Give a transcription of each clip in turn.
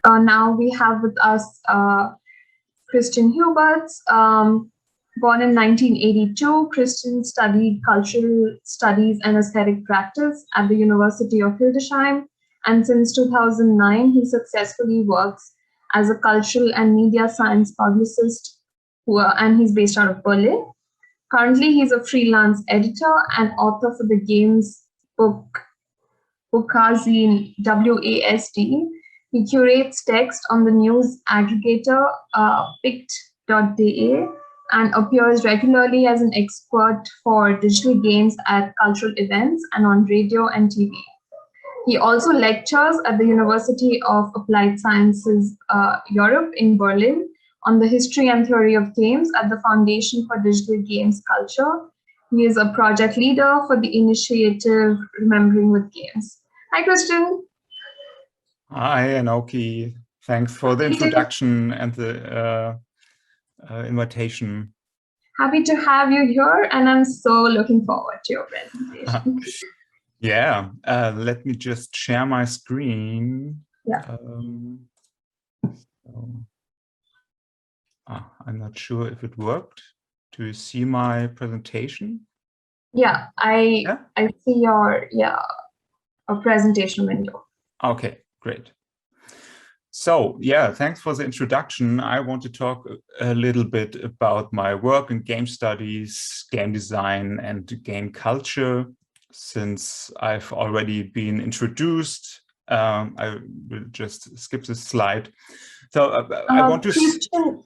now we have with us Christian Huberts. Born in 1982, Christian studied cultural studies and aesthetic practice at the University of Hildesheim, and since 2009, he successfully works as a cultural and media science publicist, and he's based out of Berlin. Currently, he's a freelance editor and author for the games bookazine, WASD. He curates text on the news aggregator pict.de and appears regularly as an expert for digital games at cultural events and on radio and TV. He also lectures at the University of Applied Sciences Europe in Berlin on the history and theory of games at the Foundation for Digital Games Culture. He is a project leader for the initiative Remembering with Games. Hi, Christian. Hi, Anokhi. Thanks for the introduction and the invitation. Happy to have you here, and I'm so looking forward to your presentation. Yeah, let me just share my screen. Yeah. I'm not sure if it worked. Do you see my presentation? Yeah, I see your a presentation window. Okay, great. So yeah, thanks for the introduction. I want to talk a little bit about my work in game studies, game design, and game culture. Since I've already been introduced, I will just skip this slide. So I want to. Christian,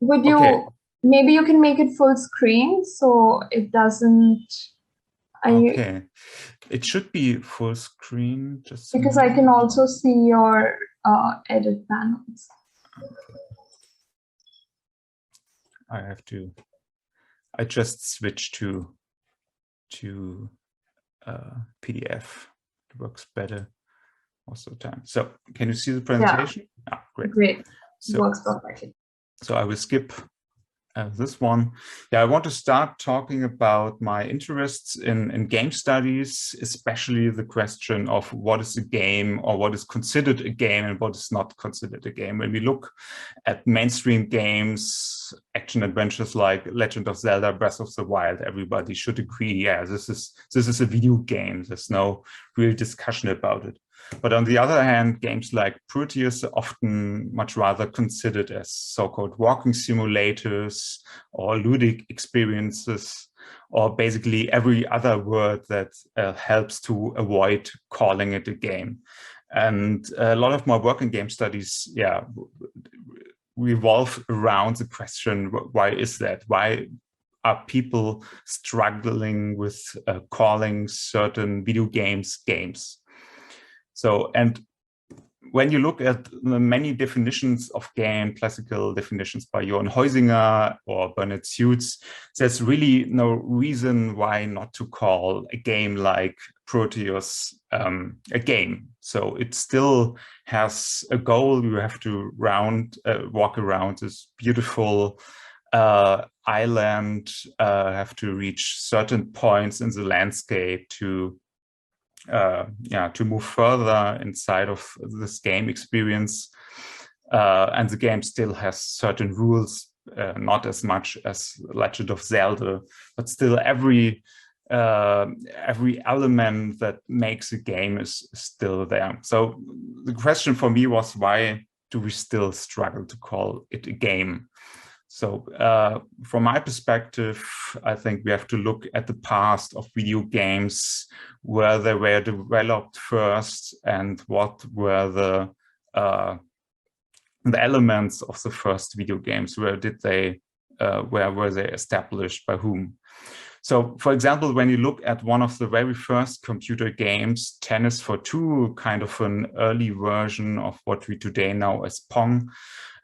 would you? Okay. Maybe you can make it full screen so it doesn't. Okay, it should be full screen. Just because I can also see your edit panels. Okay. I just switched to PDF. It works better most of the time. So can you see the presentation? Yeah. Great. Great. So, works perfectly. So I will skip this one. Yeah, I want to start talking about my interests in game studies, especially the question of what is a game, or what is considered a game and what is not considered a game. When we look at mainstream games, action adventures like Legend of Zelda, Breath of the Wild, everybody should agree, yeah, this is a video game. There's no real discussion about it. But on the other hand, games like Proteus are often much rather considered as so-called walking simulators or ludic experiences, or basically every other word that helps to avoid calling it a game. And a lot of my work in game studies, yeah, revolve around the question, why is that? Why are people struggling with calling certain video games games? So, and when you look at the many definitions of game, classical definitions by Johann Heusinger or Bernard Suits, there's really no reason why not to call a game like Proteus a game. So it still has a goal. You have to walk around this beautiful island, have to reach certain points in the landscape to move further inside of this game experience. And the game still has certain rules, not as much as Legend of Zelda, but still every element that makes a game is still there. So the question for me was, why do we still struggle to call it a game? So from my perspective, I think we have to look at the past of video games, where they were developed first and what were the elements of the first video games. Where were they established, by whom? So, for example, when you look at one of the very first computer games, Tennis for Two, kind of an early version of what we today know as Pong,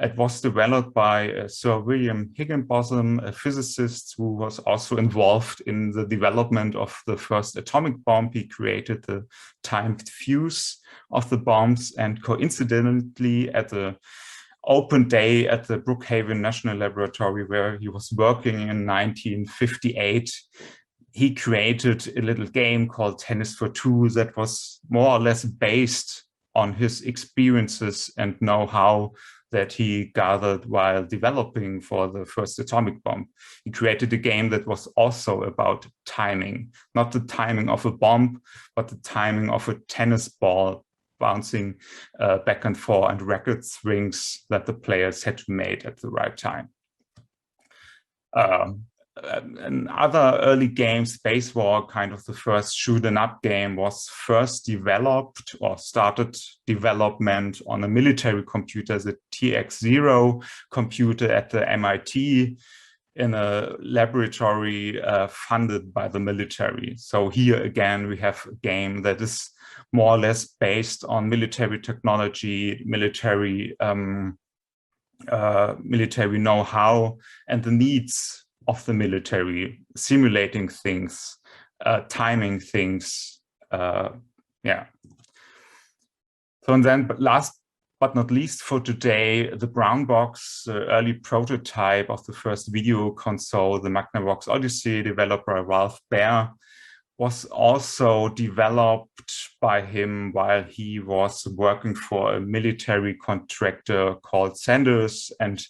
it was developed by Sir William Higginbotham, a physicist who was also involved in the development of the first atomic bomb. He created the timed fuse of the bombs, and coincidentally at the open day at the Brookhaven National Laboratory, where he was working in 1958, he created a little game called Tennis for Two that was more or less based on his experiences and know-how that he gathered while developing for the first atomic bomb. He created a game that was also about timing, not the timing of a bomb, but the timing of a tennis ball bouncing back and forth, and record swings that the players had to make at the right time. And other early games, Space War, kind of the first shoot 'em up game, was first developed or started development on a military computer, the TX0 computer at the MIT, in a laboratory funded by the military. So here again, we have a game that is more or less based on military technology, military know-how, and the needs of the military, simulating things, timing things, yeah. So, and then, but last but not least for today, the brown box, early prototype of the first video console, the Magnavox Odyssey, developed by Ralph Baer, was also developed by him while he was working for a military contractor called Sanders. And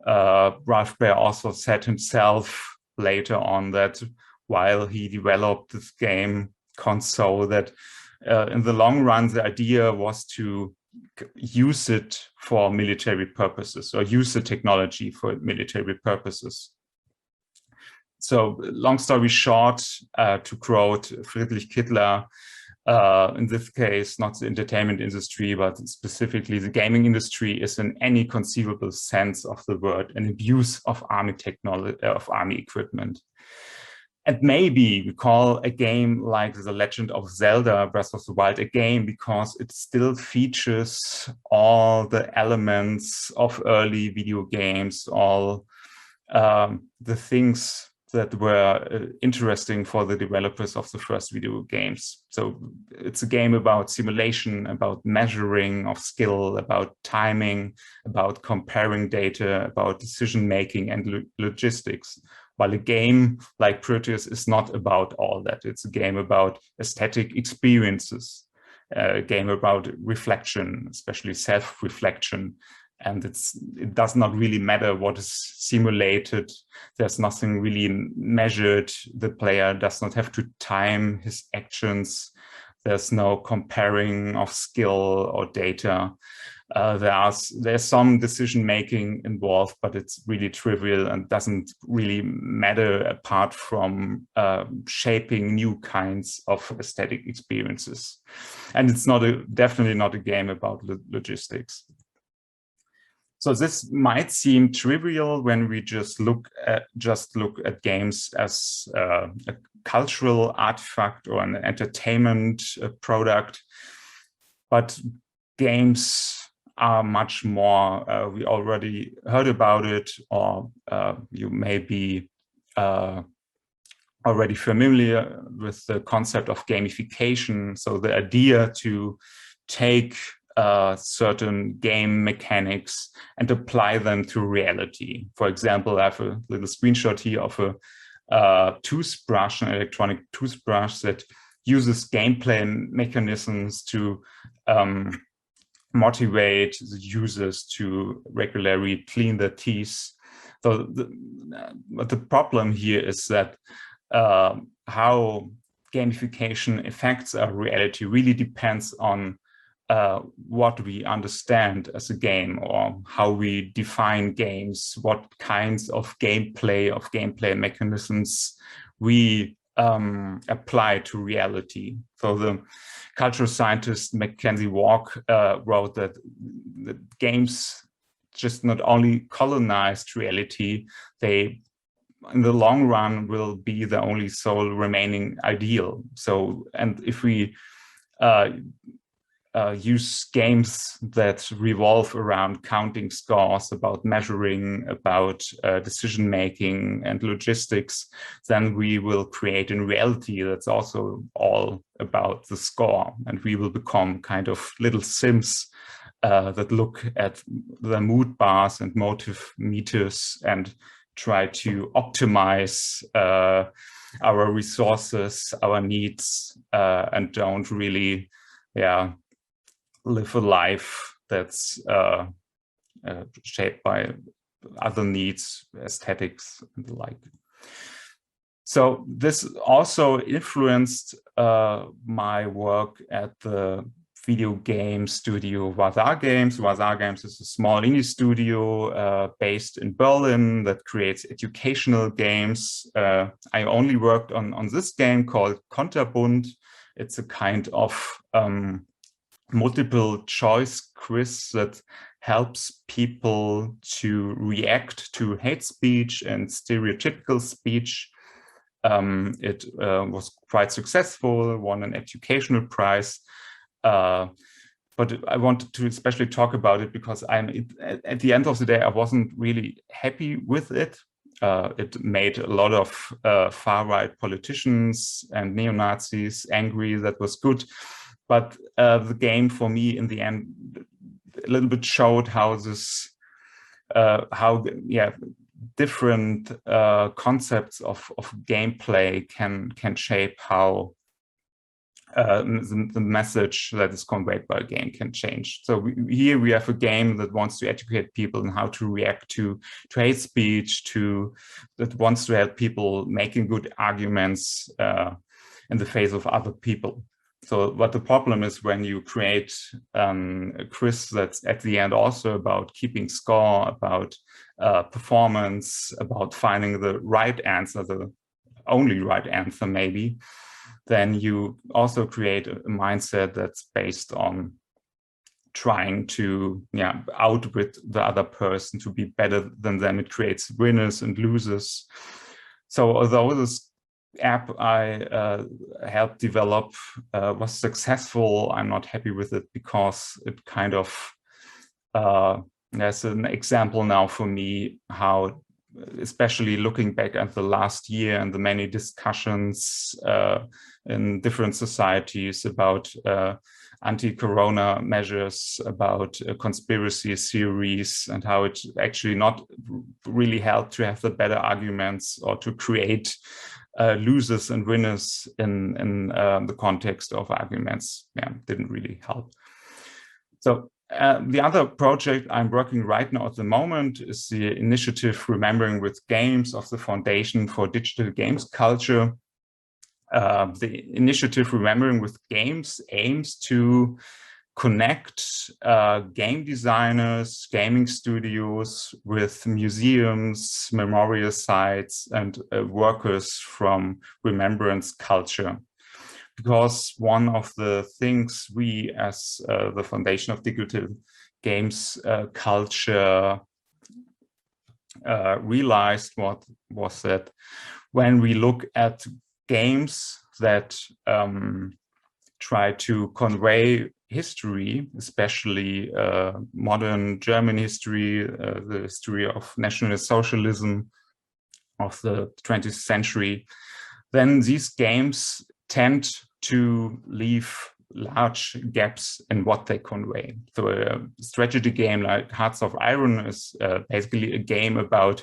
Ralph Baer also said himself later on that while he developed this game console, that in the long run, the idea was to use it for military purposes, or use the technology for military purposes. So long story short, to quote Friedrich Kittler, in this case, not the entertainment industry, but specifically the gaming industry is in any conceivable sense of the word an abuse of army technology, of army equipment. And maybe we call a game like The Legend of Zelda Breath of the Wild a game because it still features all the elements of early video games, all the things that were interesting for the developers of the first video games. So it's a game about simulation, about measuring of skill, about timing, about comparing data, about decision-making and logistics. While a game like Proteus is not about all that. It's a game about aesthetic experiences, a game about reflection, especially self-reflection. And it does not really matter what is simulated. There's nothing really measured. The player does not have to time his actions. There's no comparing of skill or data. There's some decision making involved, but it's really trivial and doesn't really matter apart from shaping new kinds of aesthetic experiences. And it's definitely not a game about logistics. So this might seem trivial when we just look at games as a cultural artifact or an entertainment product, but games are much more. We already heard about it, or you may be already familiar with the concept of gamification. So the idea to take certain game mechanics and apply them to reality. For example, I have a little screenshot here of a toothbrush, an electronic toothbrush that uses gameplay mechanisms to motivate the users to regularly clean their teeth. So but the problem here is that how gamification affects our reality really depends on what we understand as a game, or how we define games, what kinds of gameplay mechanisms we apply to reality. So the cultural scientist Mackenzie Walk wrote that the games just not only colonized reality, they in the long run will be the only sole remaining ideal. So, and if we use games that revolve around counting scores, about measuring, about decision-making and logistics, then we will create a reality that's also all about the score. And we will become kind of little Sims that look at the mood bars and motive meters and try to optimize our resources, our needs, and don't really, live a life that's shaped by other needs, aesthetics, and the like. So this also influenced my work at the video game studio Wazar Games. Wazar Games is a small indie studio based in Berlin that creates educational games. I only worked on this game called Konterbund. It's a kind of multiple choice quiz that helps people to react to hate speech and stereotypical speech. It was quite successful, won an educational prize. But I wanted to especially talk about it because at the end of the day, I wasn't really happy with it. It made a lot of far-right politicians and neo-Nazis angry. That was good. But the game for me in the end a little bit showed how this, different concepts of gameplay can shape how the message that is conveyed by a game can change. So here we have a game that wants to educate people on how to react to hate speech, that wants to help people making good arguments in the face of other people. So what the problem is when you create a quiz that's at the end also about keeping score, about performance, about finding the right answer, the only right answer maybe, then you also create a mindset that's based on trying to outwit the other person, to be better than them. It creates winners and losers. So although this app I helped develop was successful, I'm not happy with it because it kind of, there's an example now for me how, especially looking back at the last year and the many discussions in different societies about anti-corona measures, about conspiracy theories, and how it actually not really helped to have the better arguments or to create losers and winners in the context of arguments. Didn't really help. So the other project I'm working right now at the moment is the initiative Remembering with Games of the Foundation for Digital Games Culture. The initiative Remembering with Games aims to connect game designers, gaming studios with museums, memorial sites, and workers from remembrance culture. Because one of the things we as the Foundation of Digital Games Culture realized was that when we look at games that try to convey history, especially modern German history, the history of nationalist socialism of the 20th century, then these games tend to leave large gaps in what they convey. So a strategy game like Hearts of Iron is basically a game about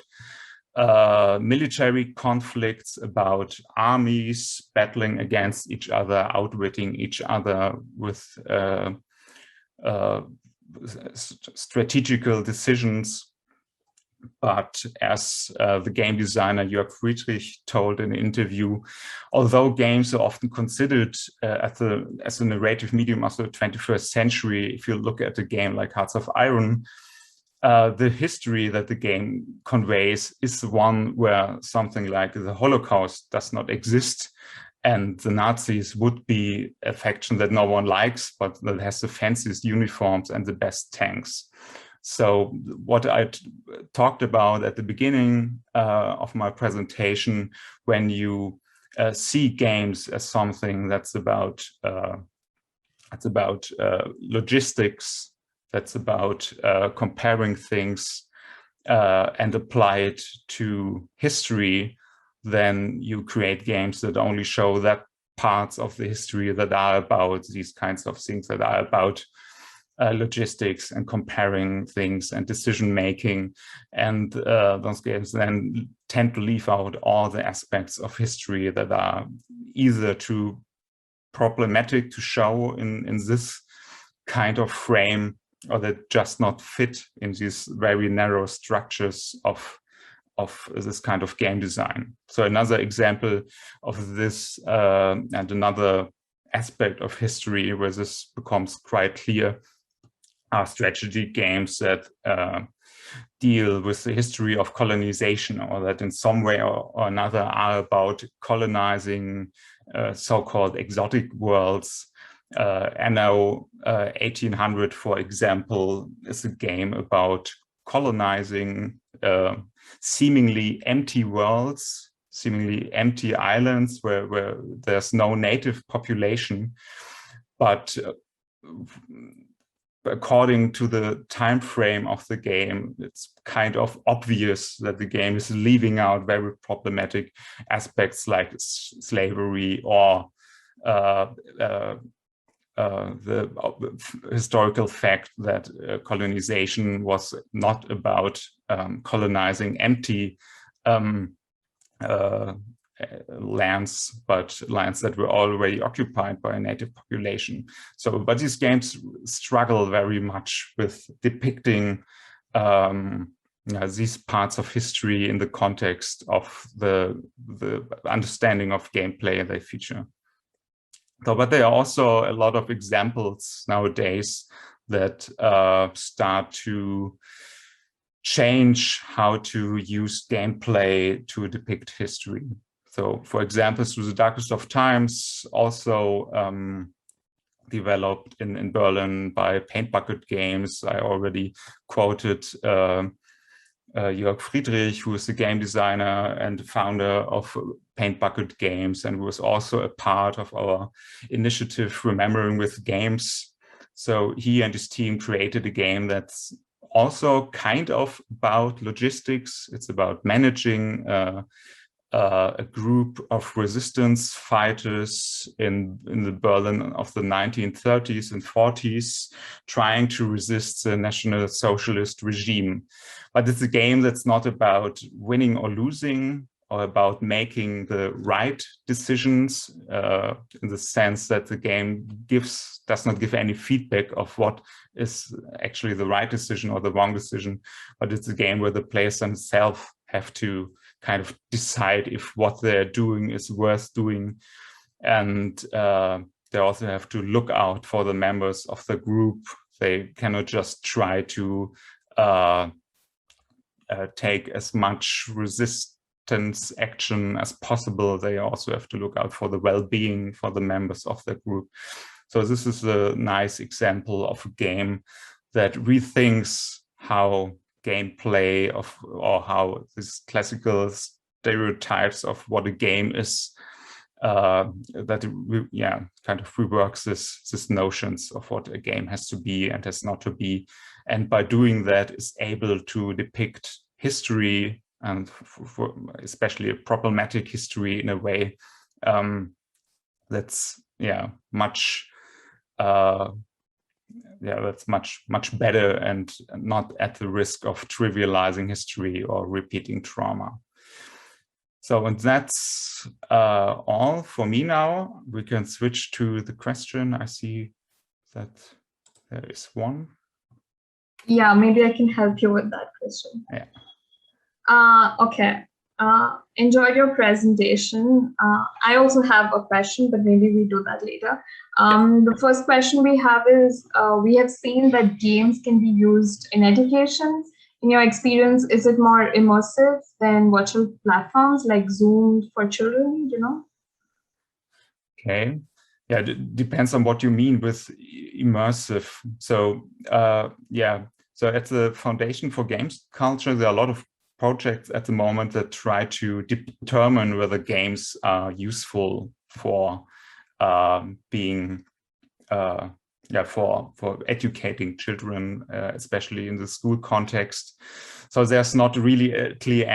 military conflicts, about armies battling against each other, outwitting each other with strategical decisions. But as the game designer Jörg Friedrich told in an interview, although games are often considered as a narrative medium of the 21st century, if you look at a game like Hearts of Iron, the history that the game conveys is the one where something like the Holocaust does not exist, and the Nazis would be a faction that no one likes, but that has the fanciest uniforms and the best tanks. So what I talked about at the beginning of my presentation, when you see games as something that's about logistics, that's about comparing things and apply it to history, then you create games that only show that parts of the history that are about these kinds of things, that are about logistics and comparing things and decision making. And those games then tend to leave out all the aspects of history that are either too problematic to show in this kind of frame, or that just not fit in these very narrow structures of this kind of game design. So another example of this and another aspect of history where this becomes quite clear are strategy games that deal with the history of colonization, or that in some way or another are about colonizing so-called exotic worlds. Anno 1800, for example, is a game about colonizing seemingly empty worlds, seemingly empty islands where there's no native population, but according to the time frame of the game, it's kind of obvious that the game is leaving out very problematic aspects like slavery or the historical fact that colonization was not about colonizing empty lands, but lands that were already occupied by a native population. So, but these games struggle very much with depicting these parts of history in the context of the understanding of gameplay they feature. So, but there are also a lot of examples nowadays that start to change how to use gameplay to depict history. So, for example, Through the Darkest of Times, also developed in Berlin by Paint Bucket Games. I already quoted Jörg Friedrich, who is the game designer and founder of Paint Bucket Games, and who was also a part of our initiative Remembering with Games. So he and his team created a game that's also kind of about logistics. It's about managing a group of resistance fighters in the Berlin of the 1930s and 40s, trying to resist the National Socialist regime. But it's a game that's not about winning or losing, or about making the right decisions, in the sense that the game does not give any feedback of what is actually the right decision or the wrong decision, but it's a game where the players themselves have to kind of decide if what they're doing is worth doing. And they also have to look out for the members of the group. They cannot just try to take as much resistance action as possible. They also have to look out for the well-being for the members of the group. So this is a nice example of a game that rethinks how gameplay or how these classical stereotypes of what a game is, that kind of reworks this notions of what a game has to be and has not to be, and by doing that is able to depict history, and for especially a problematic history, in a way that's much that's much better and not at the risk of trivializing history or repeating trauma. So, and that's all for me now. We can switch to the question. I see that there is one. Yeah, maybe I can help you with that question. Yeah. Okay. Enjoyed your presentation. I also have a question, but maybe we do that later. The first question we have is, we have seen that games can be used in education. In your experience, is it more immersive than virtual platforms like Zoom for children, Okay. Yeah, it depends on what you mean with immersive. So, so at the Foundation for Games Culture, there are a lot of projects at the moment that try to determine whether games are useful for being for educating children, especially in the school context. So there's not really a clear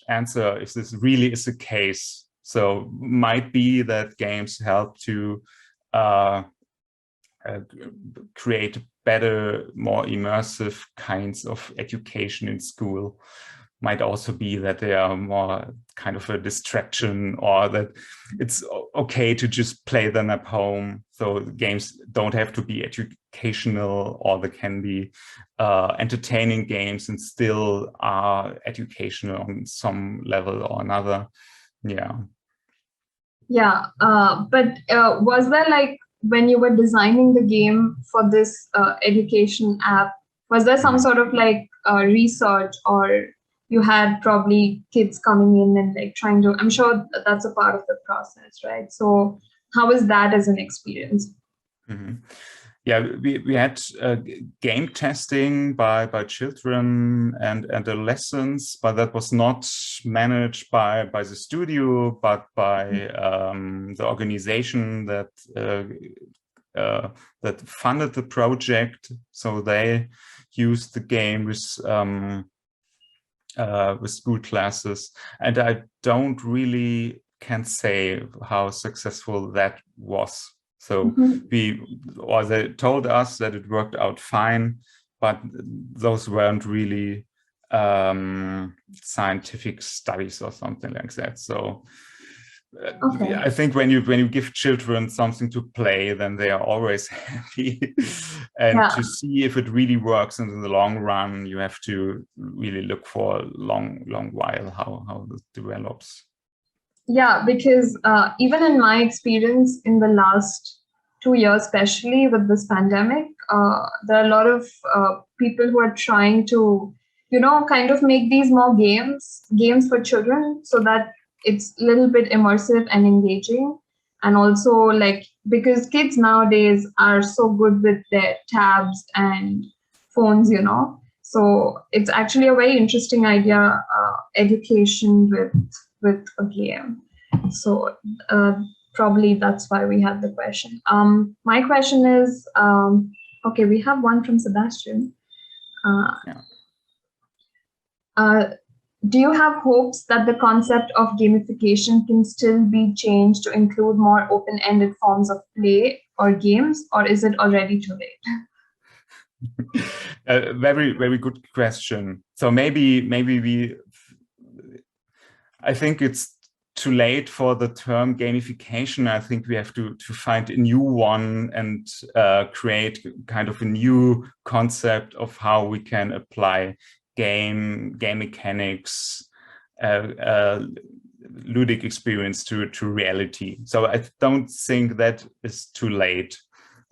answer if this really is the case. So might be that games help to create better, more immersive kinds of education in school. might also be that they are more kind of a distraction, or that it's okay to just play them at home. So games don't have to be educational, or they can be entertaining games and still are educational on some level or another. Yeah. Yeah, but was there like when you were designing the game for this education app, was there some sort of like research, or you had probably kids coming in and like trying to, I'm sure that's a part of the process, right? So how was that as an experience? Mm-hmm. Yeah, we had game testing by children and adolescents, but that was not managed by the studio, but by the organization that that funded the project. So they used the game with school classes, and I don't really can say how successful that was. So they told us that it worked out fine, but those weren't really scientific studies or something like that. So I think when you give children something to play, then they are always happy. And to see if it really works in the long run, you have to really look for a long while how it develops. Yeah, because even in my experience in the last 2 years, especially with this pandemic, there are a lot of people who are trying to, kind of make these more games for children, so that it's a little bit immersive and engaging. And also, like, because kids nowadays are so good with their tabs and phones, so it's actually a very interesting idea, education with a game. So probably that's why we had the question. My question is, okay, we have one from Sebastian. Do you have hopes that the concept of gamification can still be changed to include more open-ended forms of play or games, or is it already too late? Very good question. So maybe I think it's too late for the term gamification. I think we have to find a new one and create kind of a new concept of how we can apply game mechanics, ludic experience to reality. So I don't think that is too late.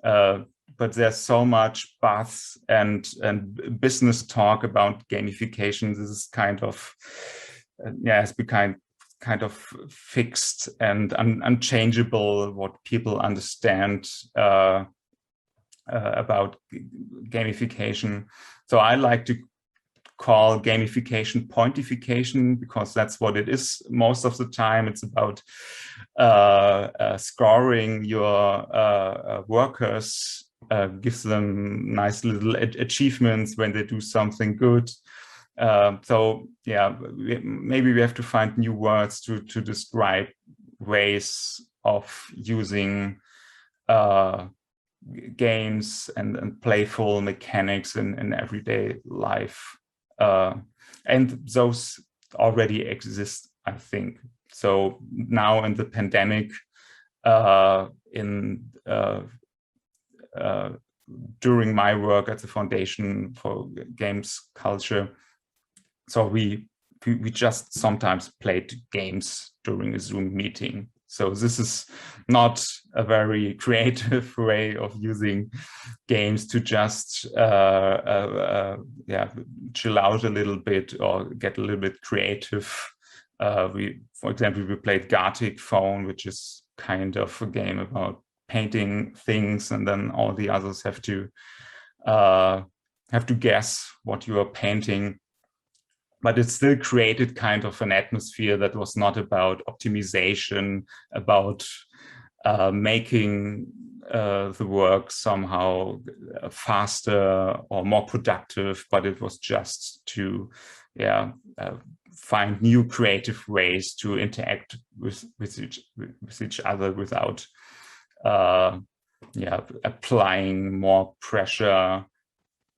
But there's so much buzz and business talk about gamification. This is kind of has become kind of fixed and unchangeable what people understand about gamification. So I like to call gamification pointification, because that's what it is most of the time. It's about scoring your workers, gives them nice little achievements when they do something good. So yeah, maybe we have to find new words to describe ways of using games and playful mechanics in everyday life. And those already exist, I think. So now in the pandemic, during my work at the Foundation for Games Culture, so we just sometimes played games during a Zoom meeting. So this is not a very creative way of using games to just chill out a little bit or get a little bit creative. For example, we played Gartic Phone, which is kind of a game about painting things, and then all the others have to guess what you are painting. But it still created kind of an atmosphere that was not about optimization, about making the work somehow faster or more productive, but it was just to find new creative ways to interact with each other without applying more pressure,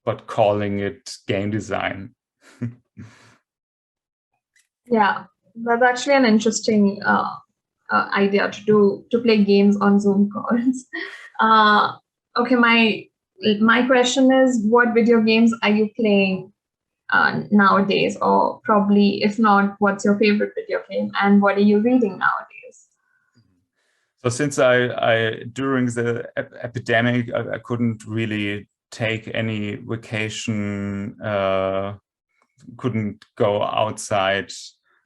but calling it game design. Yeah, that's actually an interesting idea to play games on Zoom calls. Uh, okay, my question is, what video games are you playing nowadays, or probably if not, what's your favorite video game, and what are you reading nowadays? So since I during the epidemic, I couldn't really take any vacation, couldn't go outside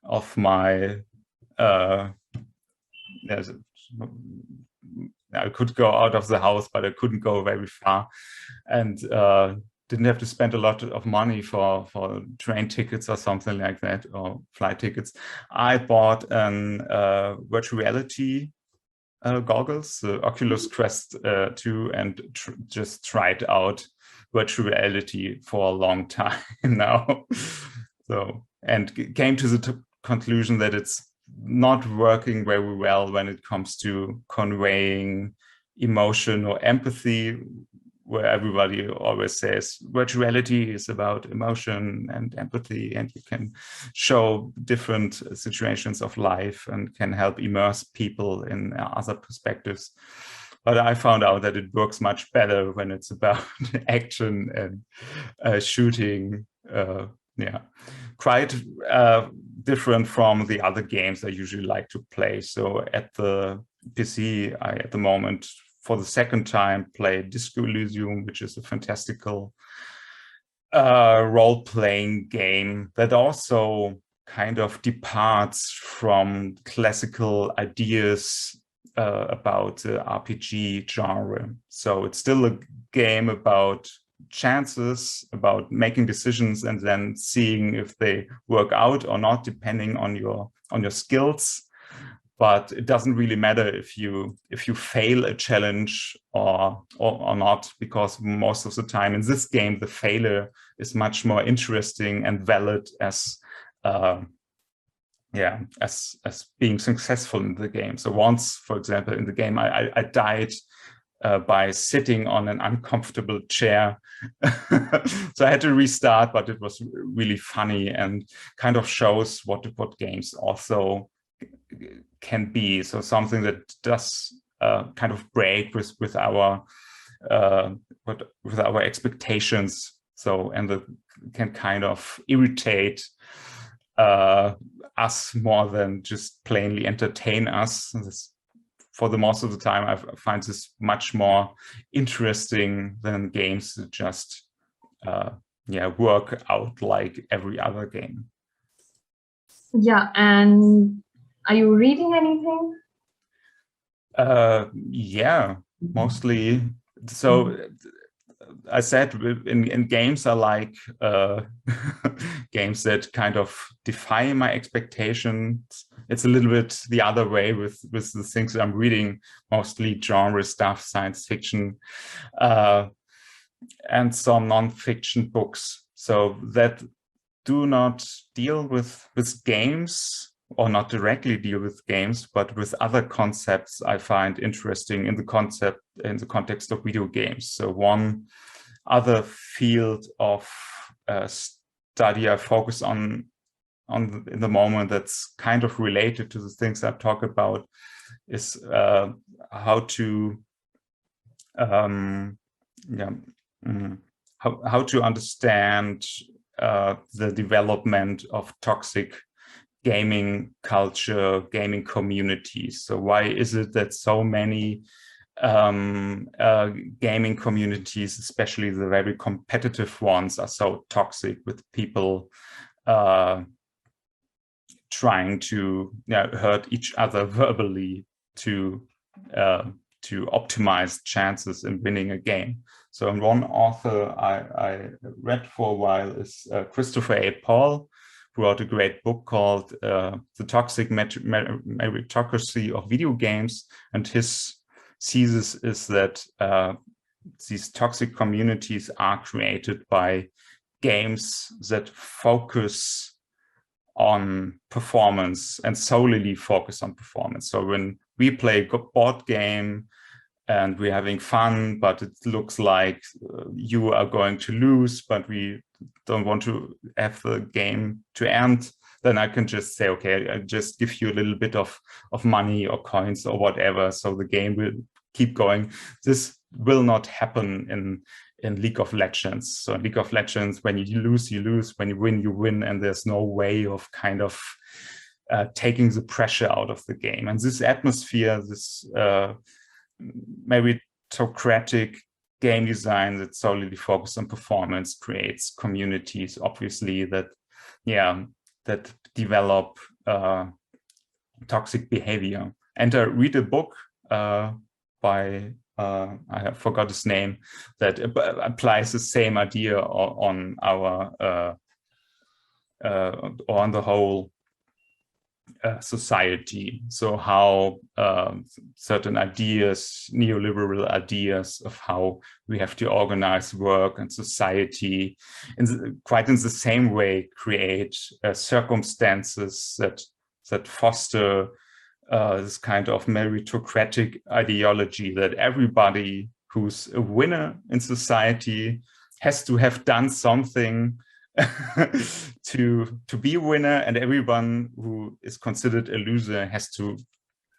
of my, I could go out of the house, but I couldn't go very far, and didn't have to spend a lot of money for train tickets or something like that, or flight tickets. I bought an virtual reality goggles, the Oculus Quest 2, and just tried out virtual reality for a long time now. So, and came to the conclusion that it's not working very well when it comes to conveying emotion or empathy, where everybody always says virtual reality is about emotion and empathy, and you can show different situations of life and can help immerse people in other perspectives. But I found out that it works much better when it's about action and shooting. Yeah, quite different from the other games I usually like to play. So at the PC, I at the moment, for the second time, play Disco Elysium, which is a fantastical role-playing game that also kind of departs from classical ideas about the RPG genre. So it's still a game about chances, about making decisions and then seeing if they work out or not, depending on your skills. But it doesn't really matter if you fail a challenge or not, because most of the time in this game the failure is much more interesting and valid as as being successful in the game. So once, for example, in the game I died by sitting on an uncomfortable chair. So I had to restart, but it was really funny and kind of shows what games also can be. So something that does kind of break with our expectations. So, and that can kind of irritate us more than just plainly entertain us. This, for the most of the time, I find this much more interesting than games that just work out like every other game. Yeah, and are you reading anything? Yeah, mostly. So I said in games I like games that kind of defy my expectations. It's a little bit the other way with the things I'm reading, mostly genre stuff, science fiction, and some non-fiction books. So that do not deal with games, or not directly deal with games, but with other concepts I find interesting in the context of video games. So one other field of study I focus on in the moment that's kind of related to the things I talk about is how to how to understand the development of toxic gaming culture, gaming communities. So why is it that so many gaming communities, especially the very competitive ones, are so toxic, with people trying to hurt each other verbally to optimize chances in winning a game? So one author I read for a while is Christopher A. Paul, who wrote a great book called The Toxic Meritocracy of Video Games. And his thesis is that these toxic communities are created by games that focus on performance and solely focus on performance. So when we play a board game and we're having fun, but it looks like you are going to lose, but we don't want to have the game to end, then I can just say, okay, I just give you a little bit of money or coins or whatever, so the game will keep going. This will not happen in League of Legends. So in League of Legends, when you lose, you lose. When you win, and there's no way of kind of taking the pressure out of the game. And this atmosphere, this meritocratic game design that solely focused on performance creates communities, obviously, that develop toxic behavior. And read a book by I forgot his name, that applies the same idea on our on the whole society. So how certain ideas, neoliberal ideas of how we have to organize work and society, quite in the same way, create circumstances that foster this kind of meritocratic ideology that everybody who's a winner in society has to have done something to be a winner, and everyone who is considered a loser has to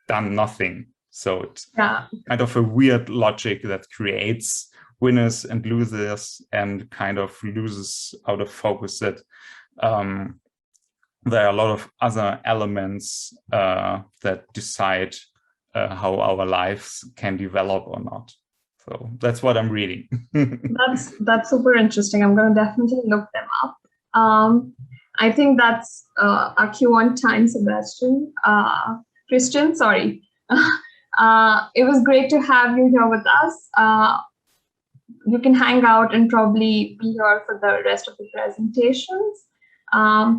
done nothing. So it's kind of a weird logic that creates winners and losers, and kind of loses out of focus that there are a lot of other elements that decide how our lives can develop or not. So that's what I'm reading. That's super interesting. I'm going to definitely look them up. I think that's our Q1 time, Sebastian. Christian, sorry. It was great to have you here with us. You can hang out and probably be here for the rest of the presentations.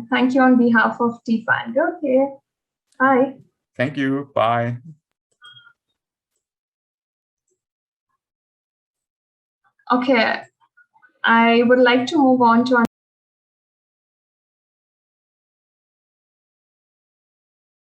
Thank you on behalf of Tifa and Goethe. Bye. Thank you. Bye. Okay, I would like to move on to our